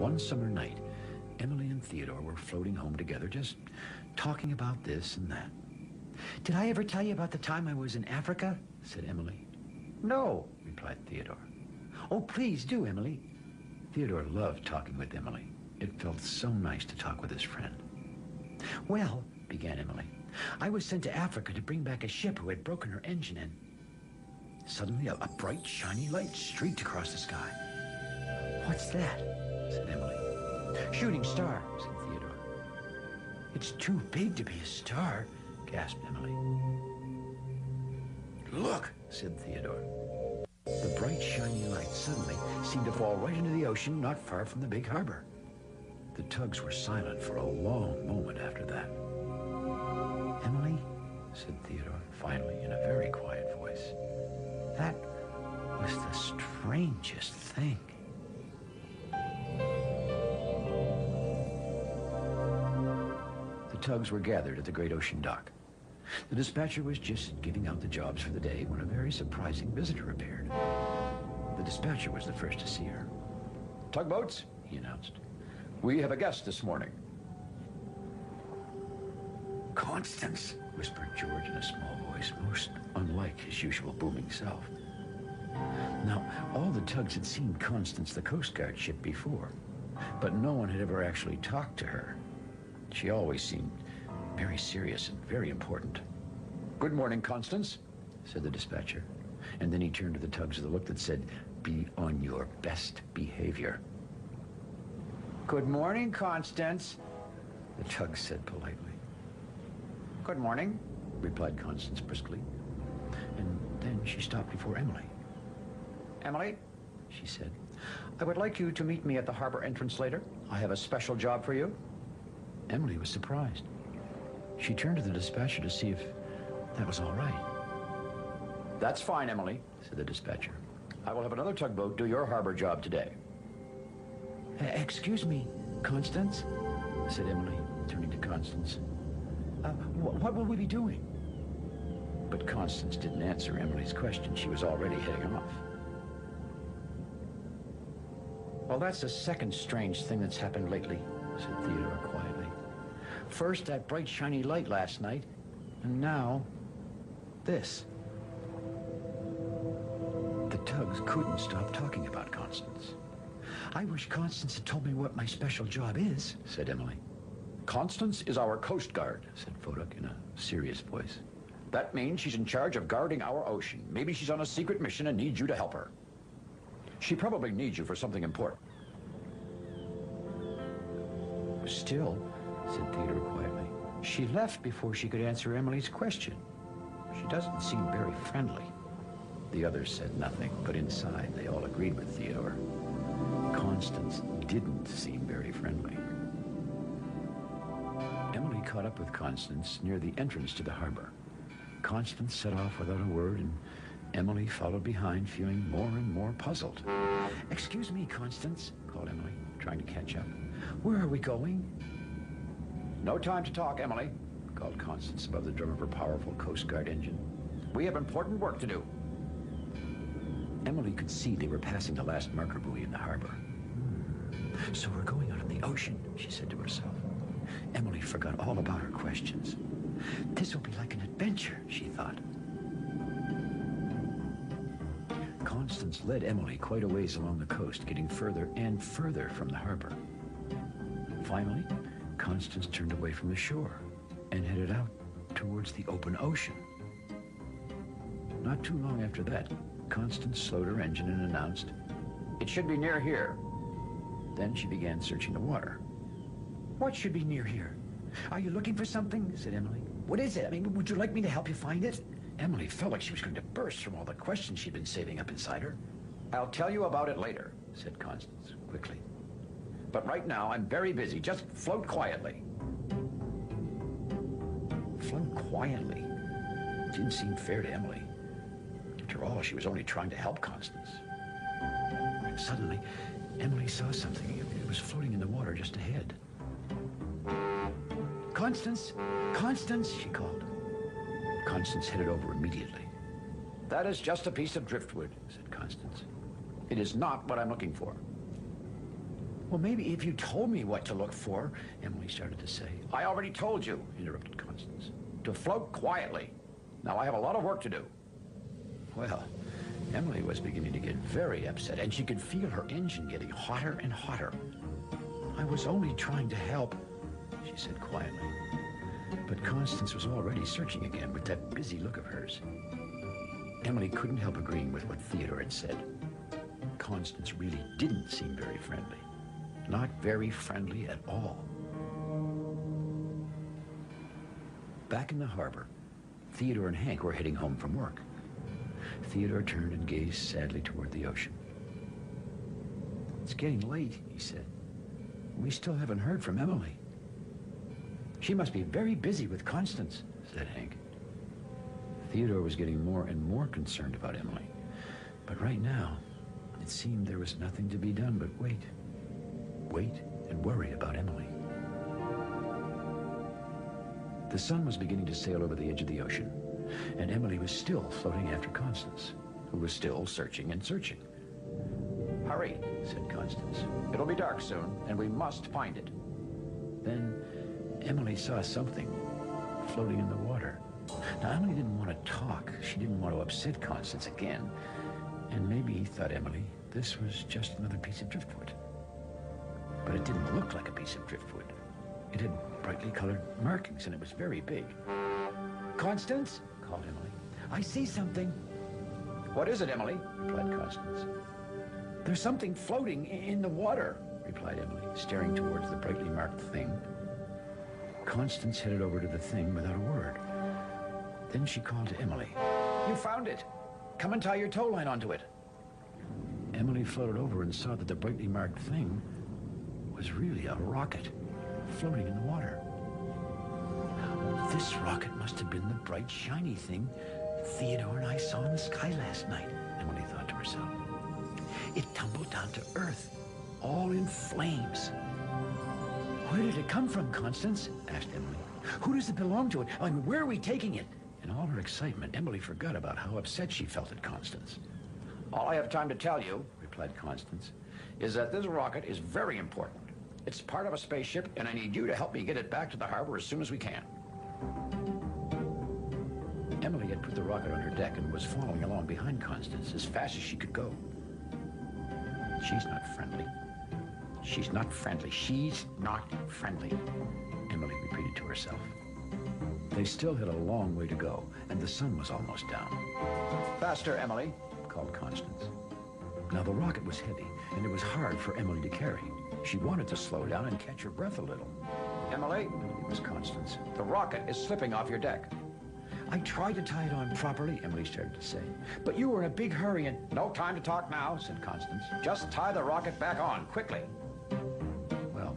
One summer night, Emily and Theodore were floating home together, just talking about this and that. "Did I ever tell you about the time I was in Africa?" said Emily. "No," replied Theodore. "Oh, please do, Emily." Theodore loved talking with Emily. It felt so nice to talk with his friend. "Well," began Emily, "I was sent to Africa to bring back a ship who had broken her engine, and suddenly a bright, shiny light streaked across the sky." "What's that?" said Emily. "Shooting star," said Theodore. "It's too big to be a star," gasped Emily. "Look," said Theodore. The bright, shiny light suddenly seemed to fall right into the ocean not far from the big harbor. The tugs were silent for a long moment after that. "Emily," said Theodore, finally, in a very quiet voice, "that was the strangest thing." The tugs were gathered at the great ocean dock. The dispatcher was just giving out the jobs for the day when a very surprising visitor appeared. The dispatcher was the first to see her. "Tugboats," he announced. "We have a guest this morning." "Constance," whispered George in a small voice, most unlike his usual booming self. Now, all the tugs had seen Constance, the Coast Guard ship, before, but no one had ever actually talked to her. She always seemed very serious and very important. "Good morning, Constance," said the dispatcher. And then he turned to the tugs with a look that said, "Be on your best behavior." "Good morning, Constance," the tugs said politely. "Good morning," replied Constance briskly. And then she stopped before Emily. "Emily," she said, "I would like you to meet me at the harbor entrance later. I have a special job for you." Emily was surprised. She turned to the dispatcher to see if that was all right. "That's fine, Emily," said the dispatcher. "I will have another tugboat do your harbor job today." "Excuse me, Constance," said Emily, turning to Constance. What will we be doing?" But Constance didn't answer Emily's question. She was already heading off. "Well, that's the second strange thing that's happened lately," said Theodore quietly. "First that bright shiny light last night, and now this." The tugs couldn't stop talking about Constance. "I wish Constance had told me what my special job is," said Emily. "Constance is our Coast Guard," said Fodak in a serious voice. "That means she's in charge of guarding our ocean. Maybe she's on a secret mission and needs you to help her. She probably needs you for something important." "Still," said Theodore quietly, "she left before she could answer Emily's question. She doesn't seem very friendly." The others said nothing, but inside they all agreed with Theodore. Constance didn't seem very friendly. Emily caught up with Constance near the entrance to the harbor. Constance set off without a word, and Emily followed behind, feeling more and more puzzled. "Excuse me, Constance," called Emily, trying to catch up. "Where are we going?" "No time to talk, Emily," called Constance above the drum of her powerful Coast Guard engine. "We have important work to do." Emily could see they were passing the last marker buoy in the harbor. "So we're going out in the ocean," she said to herself. Emily forgot all about her questions. "This will be like an adventure," she thought. Constance led Emily quite a ways along the coast, getting further and further from the harbor. Finally, Constance turned away from the shore and headed out towards the open ocean. Not too long after that, Constance slowed her engine and announced, "It should be near here." Then she began searching the water. "What should be near here? Are you looking for something?" said Emily. "What is it? I mean, would you like me to help you find it?" Emily felt like she was going to burst from all the questions she'd been saving up inside her. "I'll tell you about it later," said Constance quickly. "But right now, I'm very busy. Just float quietly." Float quietly? It didn't seem fair to Emily. After all, she was only trying to help Constance. And suddenly, Emily saw something. It was floating in the water just ahead. "Constance! Constance!" she called. Constance headed over immediately. "That is just a piece of driftwood," said Constance. "It is not what I'm looking for." Well, maybe if you told me what to look for, Emily started to say. I already told you, interrupted Constance, to float quietly. Now I have a lot of work to do. Well, Emily was beginning to get very upset, and she could feel her engine getting hotter and hotter. I was only trying to help, she said quietly. But Constance was already searching again with that busy look of hers. Emily couldn't help agreeing with what Theodore had said. Constance really didn't seem very friendly. Not very friendly at all. Back in the harbor, Theodore and Hank were heading home from work. Theodore turned and gazed sadly toward the ocean. It's getting late, he said. We still haven't heard from Emily. She must be very busy with Constance, said Hank. Theodore was getting more and more concerned about Emily. But right now, it seemed there was nothing to be done but wait. Wait and worry about Emily. The sun was beginning to sail over the edge of the ocean, and Emily was still floating after Constance, who was still searching and searching. Hurry, said Constance. It'll be dark soon, and we must find it. Then Emily saw something floating in the water. Now, Emily didn't want to talk. She didn't want to upset Constance again. And maybe, thought Emily, this was just another piece of driftwood. But it didn't look like a piece of driftwood. It had brightly colored markings, and it was very big. Constance, called Emily, I see something. What is it, Emily? Replied Constance. There's something floating in the water, replied Emily, staring towards the brightly marked thing. Constance headed over to the thing without a word. Then she called to Emily. You found it. Come and tie your tow line onto it. Emily floated over and saw that the brightly marked thing was really a rocket floating in the water. This rocket must have been the bright, shiny thing Theodore and I saw in the sky last night, Emily thought to herself. It tumbled down to earth, all in flames. Where did it come from, Constance? Asked Emily. Who does it belong to? And where are we taking it? In all her excitement, Emily forgot about how upset she felt at Constance. All I have time to tell you, replied Constance, is that this rocket is very important. It's part of a spaceship, and I need you to help me get it back to the harbor as soon as we can. Emily had put the rocket on her deck and was following along behind Constance as fast as she could go. She's not friendly. She's not friendly. She's not friendly, Emily repeated to herself. They still had a long way to go, and the sun was almost down. Faster, Emily, called Constance. Now, the rocket was heavy, and it was hard for Emily to carry. She wanted to slow down and catch her breath a little. Emily, it was Constance, the rocket is slipping off your deck. I tried to tie it on properly, Emily started to say, but you were in a big hurry and... No time to talk now, said Constance. Just tie the rocket back on, quickly. Well,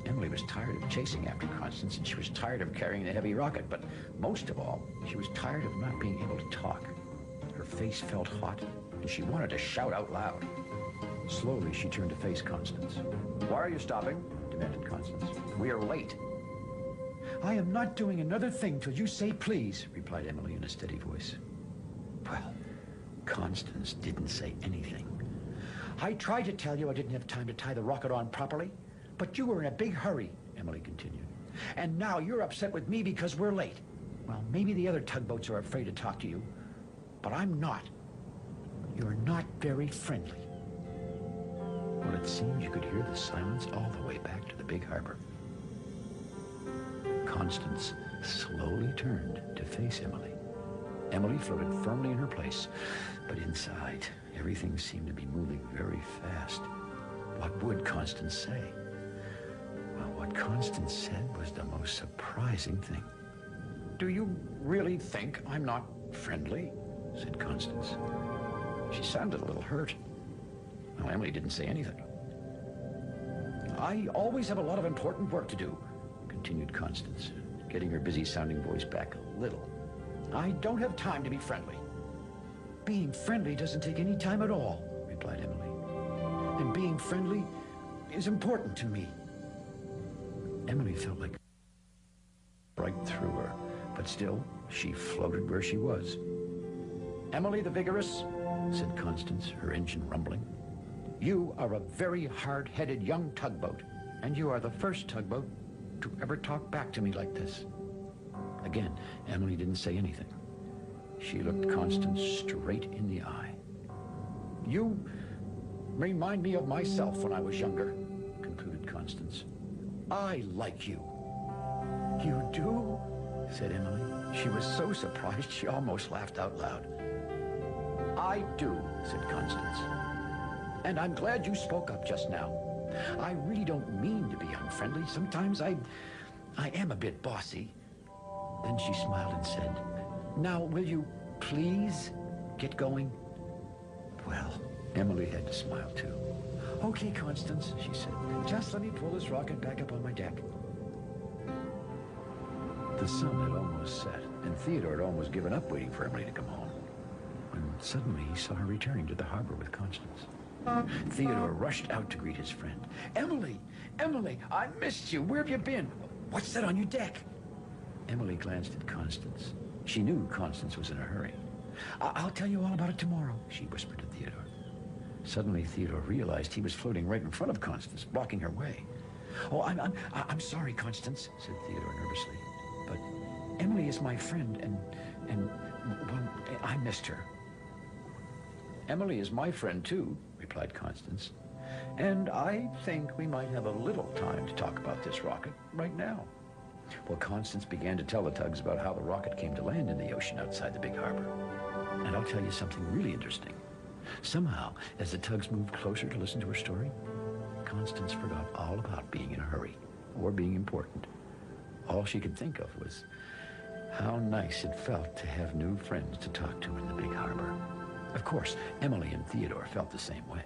Emily was tired of chasing after Constance, and she was tired of carrying the heavy rocket, but most of all, she was tired of not being able to talk. Her face felt hot, and she wanted to shout out loud. Slowly, she turned to face Constance. Why are you stopping? Demanded Constance. We are late. I am not doing another thing till you say please, replied Emily in a steady voice. Well, Constance didn't say anything. I tried to tell you I didn't have time to tie the rocket on properly, but you were in a big hurry, Emily continued. And now you're upset with me because we're late. Well, maybe the other tugboats are afraid to talk to you, but I'm not. You're not very friendly. Well, it seemed you could hear the silence all the way back to the big harbor. Constance slowly turned to face Emily. Emily floated firmly in her place, but inside, everything seemed to be moving very fast. What would Constance say? Well, what Constance said was the most surprising thing. Do you really think I'm not friendly? Said Constance. She sounded a little hurt. Well, Emily didn't say anything. I always have a lot of important work to do, continued Constance, getting her busy-sounding voice back a little. I don't have time to be friendly. Being friendly doesn't take any time at all, replied Emily. And being friendly is important to me. Emily felt like right through her, but still, she floated where she was. Emily the Vigorous, said Constance, her engine rumbling. You are a very hard-headed young tugboat, and you are the first tugboat to ever talk back to me like this. Again, Emily didn't say anything. She looked Constance straight in the eye. You remind me of myself when I was younger, concluded Constance. I like you. You do? Said Emily. She was so surprised she almost laughed out loud. I do, said Constance. And I'm glad you spoke up just now. I really don't mean to be unfriendly. Sometimes I am a bit bossy. Then she smiled and said, now, will you please get going? Well, Emily had to smile too. Okay, Constance, she said. Just let me pull this rocket back up on my deck. The sun had almost set, and Theodore had almost given up waiting for Emily to come home, when suddenly he saw her returning to the harbor with Constance. Theodore rushed out to greet his friend. Emily! Emily! I missed you! Where have you been? What's that on your deck? Emily glanced at Constance. She knew Constance was in a hurry. I'll tell you all about it tomorrow, she whispered to Theodore. Suddenly, Theodore realized he was floating right in front of Constance, blocking her way. Oh, I'm sorry, Constance, said Theodore nervously. But Emily is my friend, and well, I missed her. Emily is my friend, too, replied Constance. And I think we might have a little time to talk about this rocket right now. Well, Constance began to tell the tugs about how the rocket came to land in the ocean outside the big harbor. And I'll tell you something really interesting. Somehow, as the tugs moved closer to listen to her story, Constance forgot all about being in a hurry or being important. All she could think of was how nice it felt to have new friends to talk to in the big harbor. Of course, Emily and Theodore felt the same way.